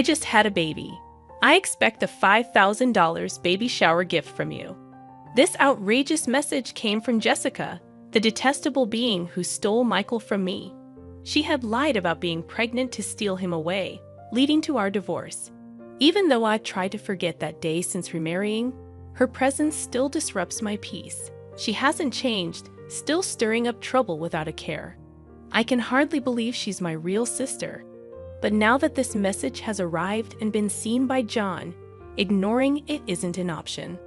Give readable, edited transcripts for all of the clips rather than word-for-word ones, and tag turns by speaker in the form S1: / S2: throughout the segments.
S1: I just had a baby. I expect a $5,000 baby shower gift from you. This outrageous message came from Jessica, the detestable being who stole Michael from me. She had lied about being pregnant to steal him away, leading to our divorce. Even though I've tried to forget that day since remarrying, her presence still disrupts my peace. She hasn't changed, still stirring up trouble without a care. I can hardly believe she's my real sister. But now that this message has arrived and been seen by John, ignoring it isn't an option.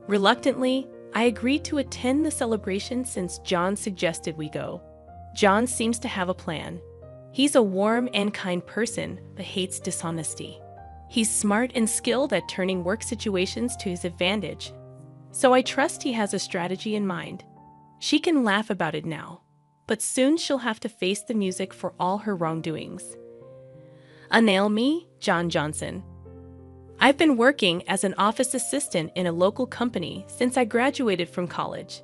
S1: Reluctantly, I agreed to attend the celebration since John suggested we go. John seems to have a plan. He's a warm and kind person, but hates dishonesty. He's smart and skilled at turning work situations to his advantage, so I trust he has a strategy in mind. She can laugh about it now, but soon she'll have to face the music for all her wrongdoings. Me, John Johnson. I've been working as an office assistant in a local company since I graduated from college.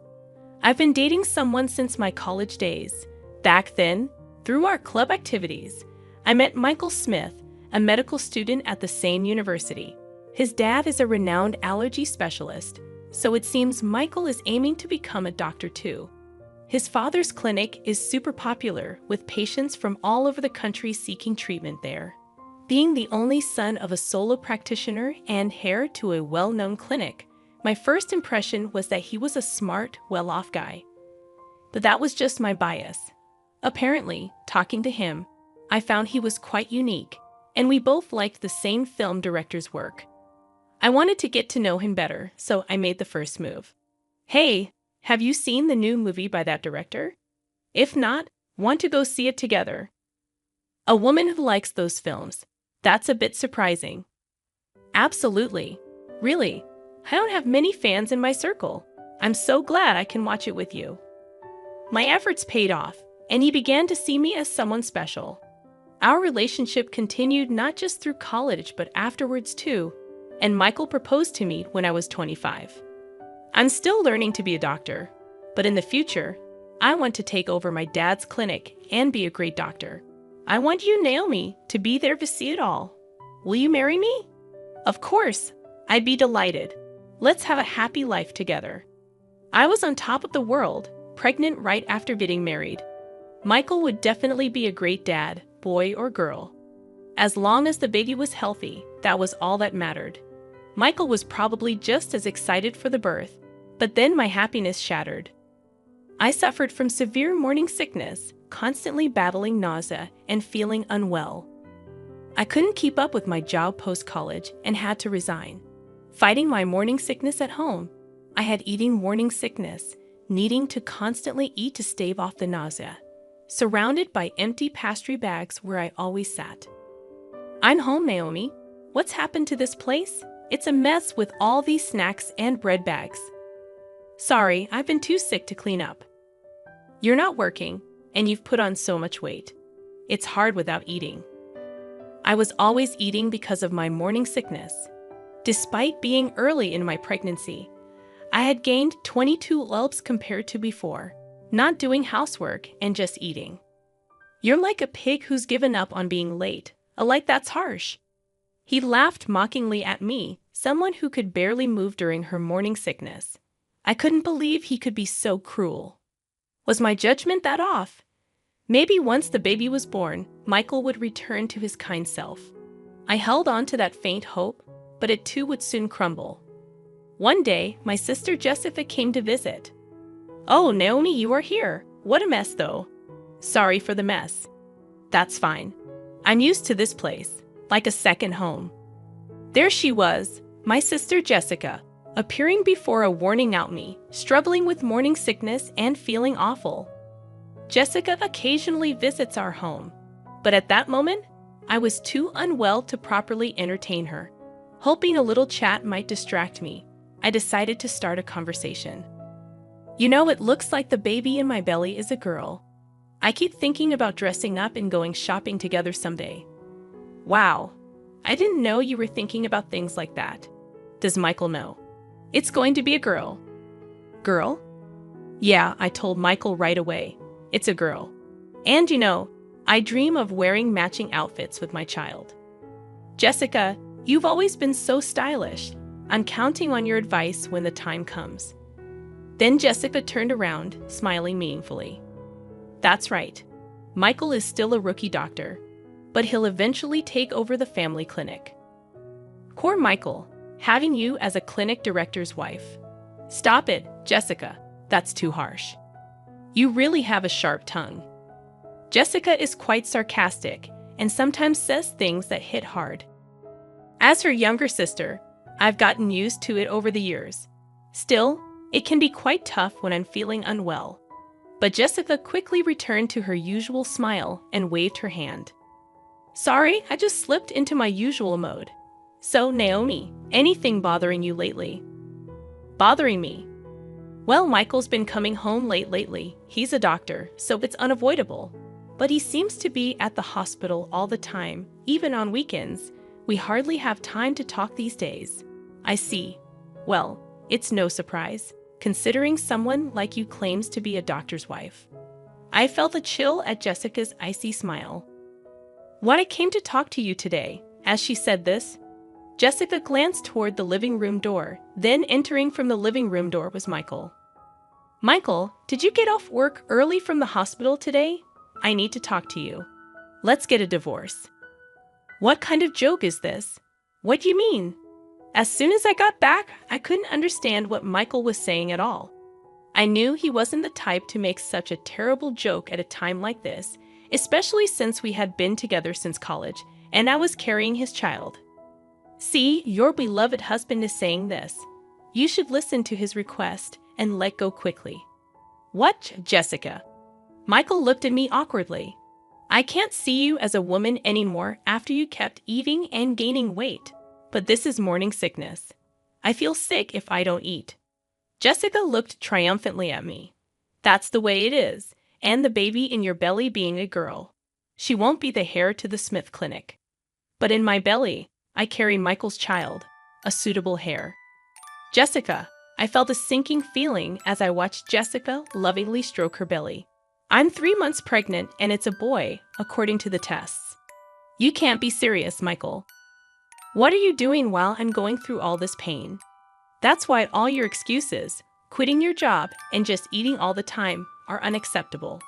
S1: I've been dating someone since my college days. Back then, through our club activities, I met Michael Smith, a medical student at the same university. His dad is a renowned allergy specialist, so it seems Michael is aiming to become a doctor too. His father's clinic is super popular, with patients from all over the country seeking treatment there. Being the only son of a solo practitioner and heir to a well-known clinic, my first impression was that he was a smart, well-off guy. But that was just my bias. Apparently, talking to him, I found he was quite unique, and we both liked the same film director's work. I wanted to get to know him better, so I made the first move. Hey, have you seen the new movie by that director? If not, want to go see it together? A woman who likes those films. That's a bit surprising. Absolutely. Really, I don't have many fans in my circle. I'm so glad I can watch it with you. My efforts paid off, and he began to see me as someone special. Our relationship continued not just through college but afterwards too, and Michael proposed to me when I was 25. I'm still learning to be a doctor, but in the future, I want to take over my dad's clinic and be a great doctor. I want you, Naomi, to be there to see it all. Will you marry me? Of course, I'd be delighted. Let's have a happy life together. I was on top of the world, pregnant right after getting married. Michael would definitely be a great dad, boy or girl. As long as the baby was healthy, that was all that mattered. Michael was probably just as excited for the birth, but then my happiness shattered. I suffered from severe morning sickness, constantly battling nausea and feeling unwell. I couldn't keep up with my job post-college and had to resign. Fighting my morning sickness at home, I had eating morning sickness, needing to constantly eat to stave off the nausea, surrounded by empty pastry bags where I always sat. I'm home, Naomi. What's happened to this place? It's a mess with all these snacks and bread bags. Sorry, I've been too sick to clean up. You're not working, and you've put on so much weight. It's hard without eating. I was always eating because of my morning sickness. Despite being early in my pregnancy, I had gained 22 lbs compared to before, not doing housework and just eating. You're like a pig who's given up on being late. That's harsh. He laughed mockingly at me, someone who could barely move during her morning sickness. I couldn't believe he could be so cruel. Was my judgment that off? Maybe once the baby was born, Michael would return to his kind self. I held on to that faint hope, but it too would soon crumble. One day, my sister Jessica came to visit. Oh, Naomi, you are here. What a mess, though. Sorry for the mess. That's fine. I'm used to this place, like a second home. There she was, my sister Jessica, appearing before a warning out me, struggling with morning sickness and feeling awful. Jessica occasionally visits our home, but at that moment, I was too unwell to properly entertain her. Hoping a little chat might distract me, I decided to start a conversation. You know, it looks like the baby in my belly is a girl. I keep thinking about dressing up and going shopping together someday. Wow, I didn't know you were thinking about things like that. Does Michael know? It's going to be a girl. Girl? Yeah, I told Michael right away. It's a girl. And you know, I dream of wearing matching outfits with my child. Jessica, you've always been so stylish. I'm counting on your advice when the time comes. Then Jessica turned around, smiling meaningfully. That's right. Michael is still a rookie doctor, but he'll eventually take over the family clinic. Poor Michael, having you as a clinic director's wife. Stop it, Jessica. That's too harsh. You really have a sharp tongue. Jessica is quite sarcastic and sometimes says things that hit hard. As her younger sister, I've gotten used to it over the years. Still, it can be quite tough when I'm feeling unwell. But Jessica quickly returned to her usual smile and waved her hand. Sorry, I just slipped into my usual mode. So, Naomi, anything bothering you lately? Bothering me? Well, Michael's been coming home late lately. He's a doctor, so it's unavoidable. But he seems to be at the hospital all the time, even on weekends. We hardly have time to talk these days. I see. Well, it's no surprise, considering someone like you claims to be a doctor's wife. I felt a chill at Jessica's icy smile. What I came to talk to you today, as she said this, Jessica glanced toward the living room door, then entering from the living room door was Michael. Michael, did you get off work early from the hospital today? I need to talk to you. Let's get a divorce. What kind of joke is this? What do you mean? As soon as I got back, I couldn't understand what Michael was saying at all. I knew he wasn't the type to make such a terrible joke at a time like this, especially since we had been together since college, and I was carrying his child. See, your beloved husband is saying this. You should listen to his request and let go quickly. What, Jessica? Michael looked at me awkwardly. I can't see you as a woman anymore after you kept eating and gaining weight. But this is morning sickness. I feel sick if I don't eat. Jessica looked triumphantly at me. That's the way it is, and the baby in your belly being a girl. She won't be the heir to the Smith Clinic. But in my belly, I carry Michael's child, a suitable heir. Jessica, I felt a sinking feeling as I watched Jessica lovingly stroke her belly. I'm 3 months pregnant and it's a boy, according to the tests. You can't be serious, Michael. What are you doing while I'm going through all this pain? That's why all your excuses, quitting your job and just eating all the time, are unacceptable.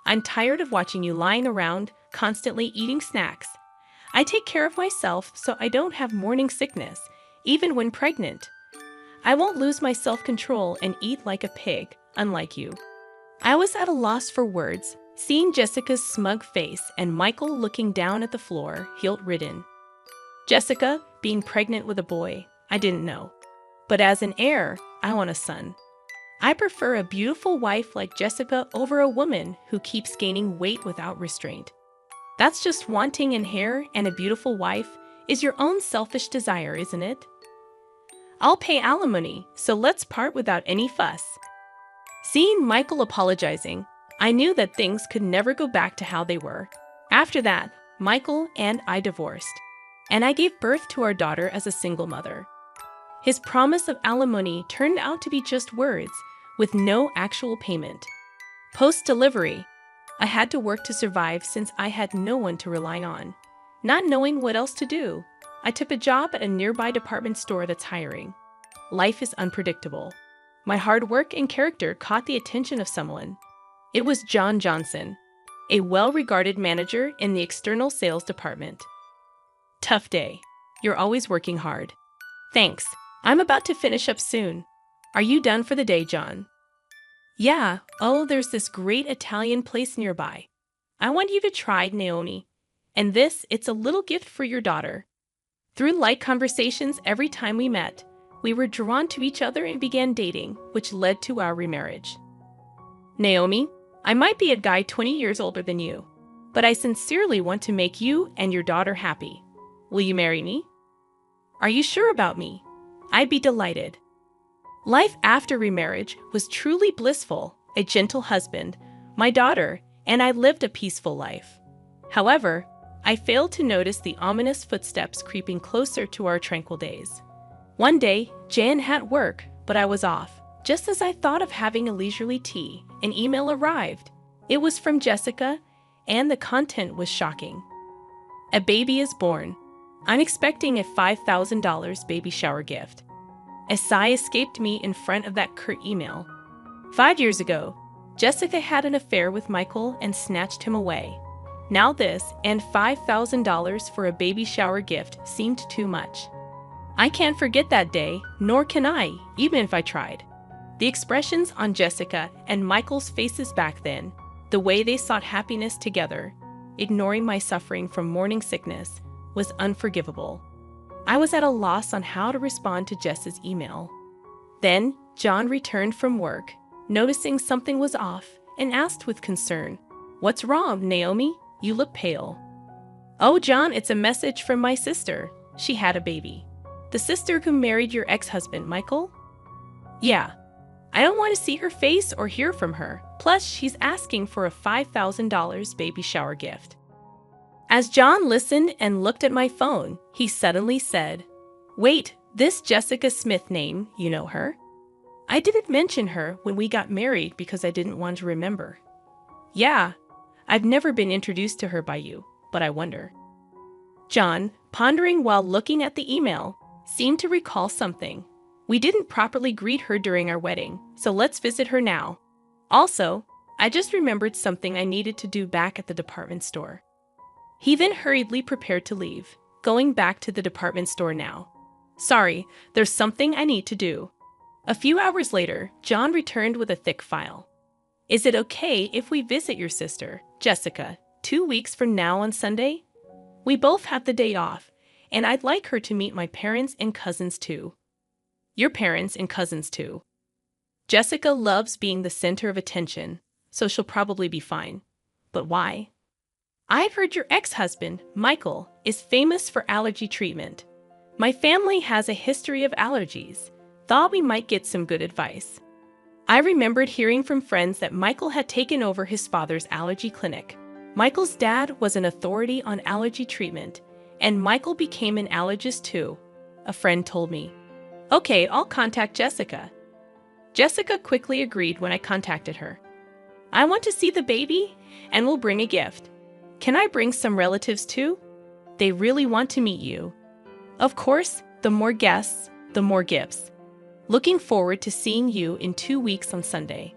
S1: I'm tired of watching you lying around, constantly eating snacks. I take care of myself so I don't have morning sickness, even when pregnant. I won't lose my self-control and eat like a pig, unlike you. I was at a loss for words, seeing Jessica's smug face and Michael looking down at the floor, guilt-ridden. Jessica, being pregnant with a boy, I didn't know. But as an heir, I want a son. I prefer a beautiful wife like Jessica over a woman who keeps gaining weight without restraint. That's just wanting an heir and a beautiful wife is your own selfish desire, isn't it? I'll pay alimony, so let's part without any fuss. Seeing Michael apologizing, I knew that things could never go back to how they were. After that, Michael and I divorced, and I gave birth to our daughter as a single mother. His promise of alimony turned out to be just words, with no actual payment. Post-delivery, I had to work to survive since I had no one to rely on. Not knowing what else to do, I took a job at a nearby department store that's hiring. Life is unpredictable. My hard work and character caught the attention of someone. It was John Johnson, a well-regarded manager in the external sales department. Tough day. You're always working hard. Thanks. I'm about to finish up soon. Are you done for the day, John? Yeah. Oh, there's this great Italian place nearby. I want you to try, Naomi. And it's a little gift for your daughter. Through light conversations every time we met, we were drawn to each other and began dating, which led to our remarriage. Naomi, I might be a guy 20 years older than you, but I sincerely want to make you and your daughter happy. Will you marry me? Are you sure about me? I'd be delighted. Life after remarriage was truly blissful, a gentle husband, my daughter, and I lived a peaceful life. However, I failed to notice the ominous footsteps creeping closer to our tranquil days. One day, Jan had work, but I was off. Just as I thought of having a leisurely tea, an email arrived. It was from Jessica, and the content was shocking. A baby is born. I'm expecting a $5,000 baby shower gift. A sigh escaped me in front of that curt email. 5 years ago, Jessica had an affair with Michael and snatched him away. Now this and $5,000 for a baby shower gift seemed too much. I can't forget that day, nor can I, even if I tried. The expressions on Jessica and Michael's faces back then, the way they sought happiness together, ignoring my suffering from morning sickness, was unforgivable. I was at a loss on how to respond to Jess's email. Then, John returned from work, noticing something was off, and asked with concern, "What's wrong, Naomi? You look pale." "Oh, John, it's a message from my sister. She had a baby." "The sister who married your ex-husband, Michael?" "Yeah. I don't want to see her face or hear from her. Plus, she's asking for a $5,000 baby shower gift." As John listened and looked at my phone, he suddenly said, "Wait, this Jessica Smith name, you know her?" "I didn't mention her when we got married because I didn't want to remember." "Yeah, I've never been introduced to her by you, but I wonder." John, pondering while looking at the email, seemed to recall something. "We didn't properly greet her during our wedding, so let's visit her now. Also, I just remembered something I needed to do back at the department store." He then hurriedly prepared to leave, going back to the department store now. "Sorry, there's something I need to do." A few hours later, John returned with a thick file. "Is it okay if we visit your sister, Jessica, 2 weeks from now on Sunday? We both have the day off, and I'd like her to meet my parents and cousins too." "Your parents and cousins too." "Jessica loves being the center of attention, so she'll probably be fine. But why?" "I've heard your ex-husband, Michael, is famous for allergy treatment. My family has a history of allergies. Thought we might get some good advice." I remembered hearing from friends that Michael had taken over his father's allergy clinic. Michael's dad was an authority on allergy treatment, and Michael became an allergist too, a friend told me. "Okay, I'll contact Jessica." Jessica quickly agreed when I contacted her. "I want to see the baby, and we'll bring a gift. Can I bring some relatives too? They really want to meet you." "Of course, the more guests, the more gifts. Looking forward to seeing you in 2 weeks on Sunday."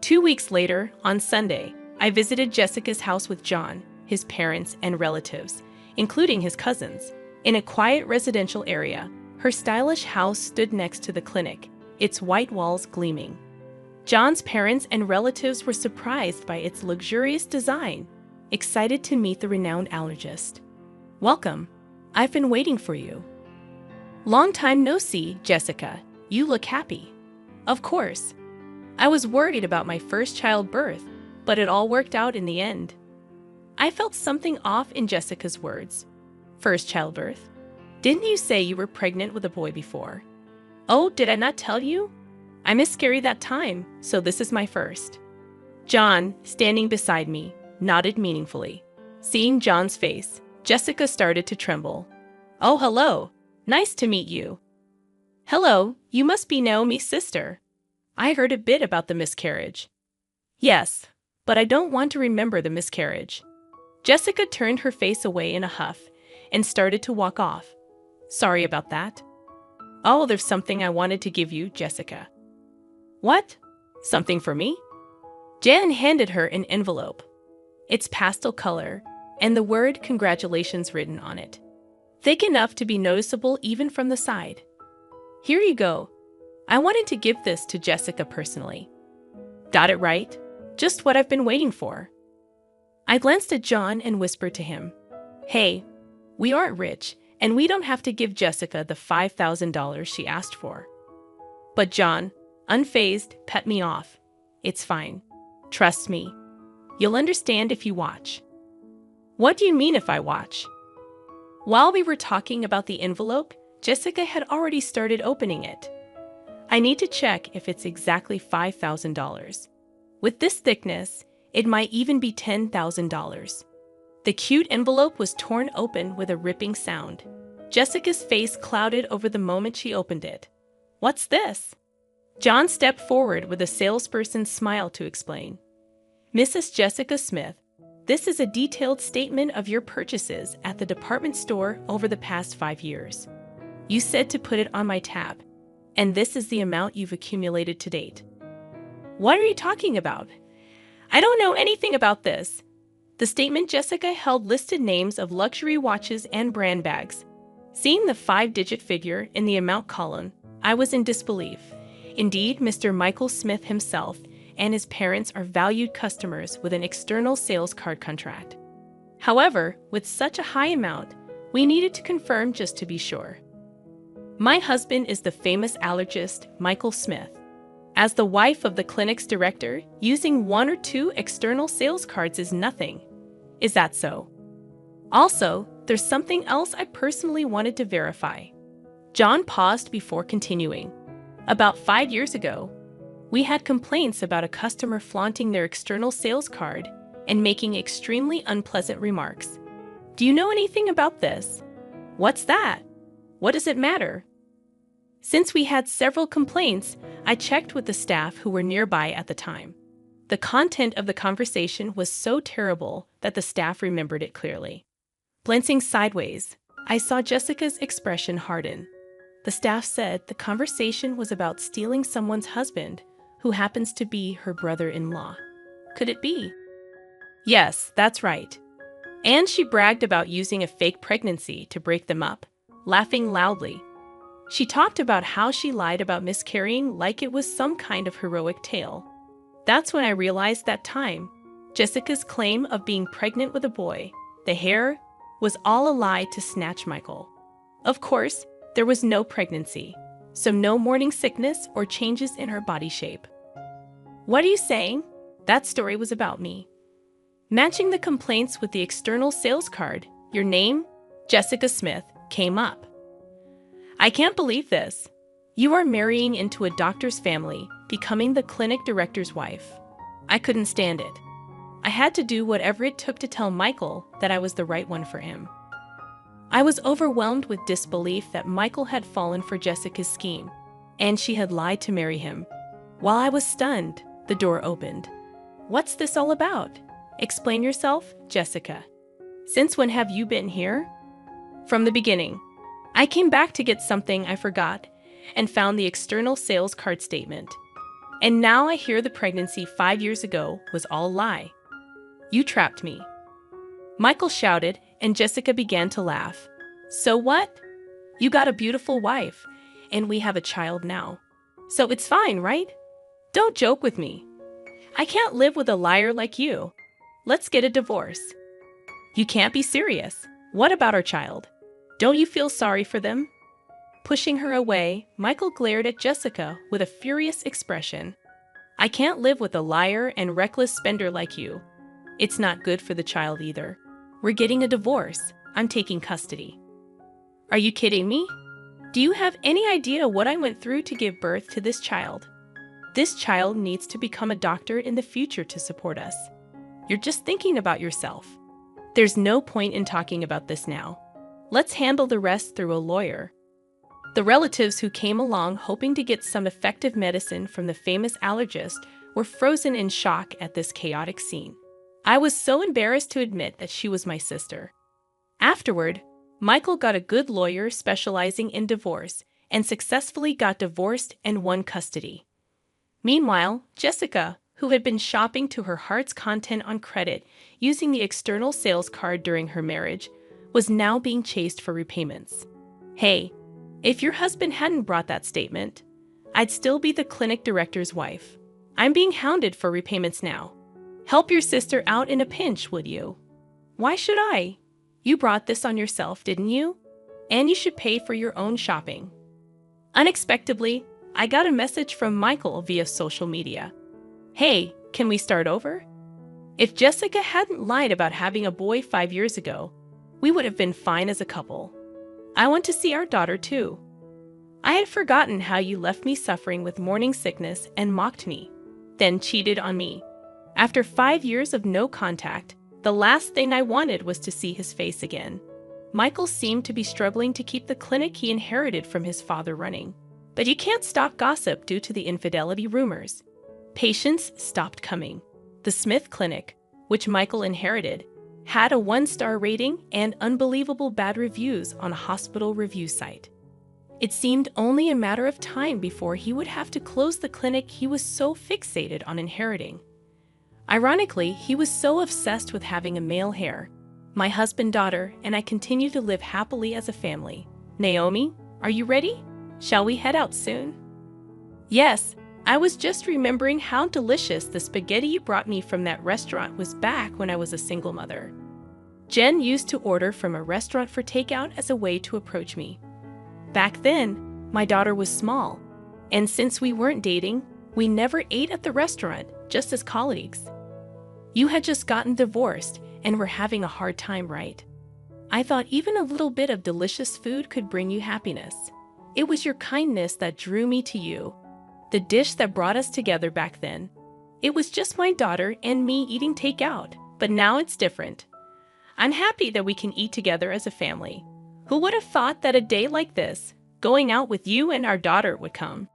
S1: 2 weeks later, on Sunday, I visited Jessica's house with John, his parents, and relatives, including his cousins. In a quiet residential area, her stylish house stood next to the clinic, its white walls gleaming. John's parents and relatives were surprised by its luxurious design, excited to meet the renowned allergist. "Welcome. I've been waiting for you." "Long time no see, Jessica. You look happy." "Of course. I was worried about my first childbirth, but it all worked out in the end." I felt something off in Jessica's words. "First childbirth? Didn't you say you were pregnant with a boy before?" "Oh, did I not tell you? I miscarried that time, so this is my first." John, standing beside me, nodded meaningfully. Seeing John's face, Jessica started to tremble. "Oh, hello. Nice to meet you." "Hello, you must be Naomi's sister. I heard a bit about the miscarriage." "Yes, but I don't want to remember the miscarriage." Jessica turned her face away in a huff and started to walk off. "Sorry about that." "Oh, there's something I wanted to give you, Jessica." "What? Something for me?" Jan handed her an envelope. It's pastel color, and the word "congratulations" written on it. Thick enough to be noticeable even from the side. "Here you go. I wanted to give this to Jessica personally." "Got it right? Just what I've been waiting for." I glanced at John and whispered to him, "Hey, we aren't rich, and we don't have to give Jessica the $5,000 she asked for." But John, unfazed, pet me off. "It's fine. Trust me. You'll understand if you watch." "What do you mean if I watch?" While we were talking about the envelope, Jessica had already started opening it. "I need to check if it's exactly $5,000. With this thickness, it might even be $10,000. The cute envelope was torn open with a ripping sound. Jessica's face clouded over the moment she opened it. "What's this?" John stepped forward with a salesperson's smile to explain. "Mrs. Jessica Smith, This is a detailed statement of your purchases at the department store over the past 5 years. You said to put it on my tab, and this is the amount you've accumulated to date. What are you talking about? I don't know anything about this. The statement Jessica held listed names of luxury watches and brand bags. Seeing the 5-digit figure in the amount column, I was in disbelief. Indeed, Mr. Michael Smith himself and his parents are valued customers with an external sales card contract. However, with such a high amount, we needed to confirm just to be sure. My husband is the famous allergist, Michael Smith. As the wife of the clinic's director, using 1 or 2 external sales cards is nothing. Is that so? Also, there's something else I personally wanted to verify. John paused before continuing. About 5 years ago, we had complaints about a customer flaunting their external sales card and making extremely unpleasant remarks. Do you know anything about this? What's that? What does it matter? Since we had several complaints, I checked with the staff who were nearby at the time. The content of the conversation was so terrible that the staff remembered it clearly. Glancing sideways, I saw Jessica's expression harden. The staff said the conversation was about stealing someone's husband, who happens to be her brother-in-law. Could it be? Yes, that's right. And she bragged about using a fake pregnancy to break them up, laughing loudly. She talked about how she lied about miscarrying like it was some kind of heroic tale. That's when I realized that time. Jessica's claim of being pregnant with a boy, the hair, was all a lie to snatch Michael. Of course, there was no pregnancy, so no morning sickness or changes in her body shape. What are you saying? That story was about me. Matching the complaints with the external sales card, your name, Jessica Smith, came up. I can't believe this. You are marrying into a doctor's family, becoming the clinic director's wife. I couldn't stand it. I had to do whatever it took to tell Michael that I was the right one for him. I was overwhelmed with disbelief that Michael had fallen for Jessica's scheme, and she had lied to marry him. While I was stunned, the door opened. What's this all about? Explain yourself, Jessica. Since when have you been here? From the beginning. I came back to get something I forgot and found the external sales card statement. And now I hear the pregnancy 5 years ago was all a lie. You trapped me. Michael shouted, and Jessica began to laugh. So what? You got a beautiful wife, and we have a child now. So it's fine, right? Don't joke with me. I can't live with a liar like you. Let's get a divorce. You can't be serious. What about our child? Don't you feel sorry for them? Pushing her away, Michael glared at Jessica with a furious expression. I can't live with a liar and reckless spender like you. It's not good for the child either. We're getting a divorce. I'm taking custody. Are you kidding me? Do you have any idea what I went through to give birth to this child? This child needs to become a doctor in the future to support us. You're just thinking about yourself. There's no point in talking about this now. Let's handle the rest through a lawyer. The relatives who came along hoping to get some effective medicine from the famous allergist were frozen in shock at this chaotic scene. I was so embarrassed to admit that she was my sister. Afterward, Michael got a good lawyer specializing in divorce and successfully got divorced and won custody. Meanwhile, Jessica, who had been shopping to her heart's content on credit using the external sales card during her marriage, was now being chased for repayments. Hey, if your husband hadn't brought that statement, I'd still be the clinic director's wife. I'm being hounded for repayments now. Help your sister out in a pinch, would you? Why should I? You brought this on yourself, didn't you? And you should pay for your own shopping. Unexpectedly, I got a message from Michael via social media. Hey, can we start over? If Jessica hadn't lied about having a boy 5 years ago, we would have been fine as a couple. I want to see our daughter too. I had forgotten how you left me suffering with morning sickness and mocked me, then cheated on me. After 5 years of no contact, the last thing I wanted was to see his face again. Michael seemed to be struggling to keep the clinic he inherited from his father running. But you can't stop gossip due to the infidelity rumors. Patients stopped coming. The Smith Clinic, which Michael inherited, had a 1-star rating and unbelievable bad reviews on a hospital review site. It seemed only a matter of time before he would have to close the clinic he was so fixated on inheriting. Ironically, he was so obsessed with having a male heir. My husband, daughter, and I continue to live happily as a family. Naomi, are you ready? Shall we head out soon? Yes, I was just remembering how delicious the spaghetti you brought me from that restaurant was back when I was a single mother. Jen used to order from a restaurant for takeout as a way to approach me. Back then, my daughter was small, and since we weren't dating, we never ate at the restaurant, just as colleagues. You had just gotten divorced and were having a hard time, right? I thought even a little bit of delicious food could bring you happiness. It was your kindness that drew me to you, the dish that brought us together back then. It was just my daughter and me eating takeout, but now it's different. I'm happy that we can eat together as a family. Who would have thought that a day like this, going out with you and our daughter, would come?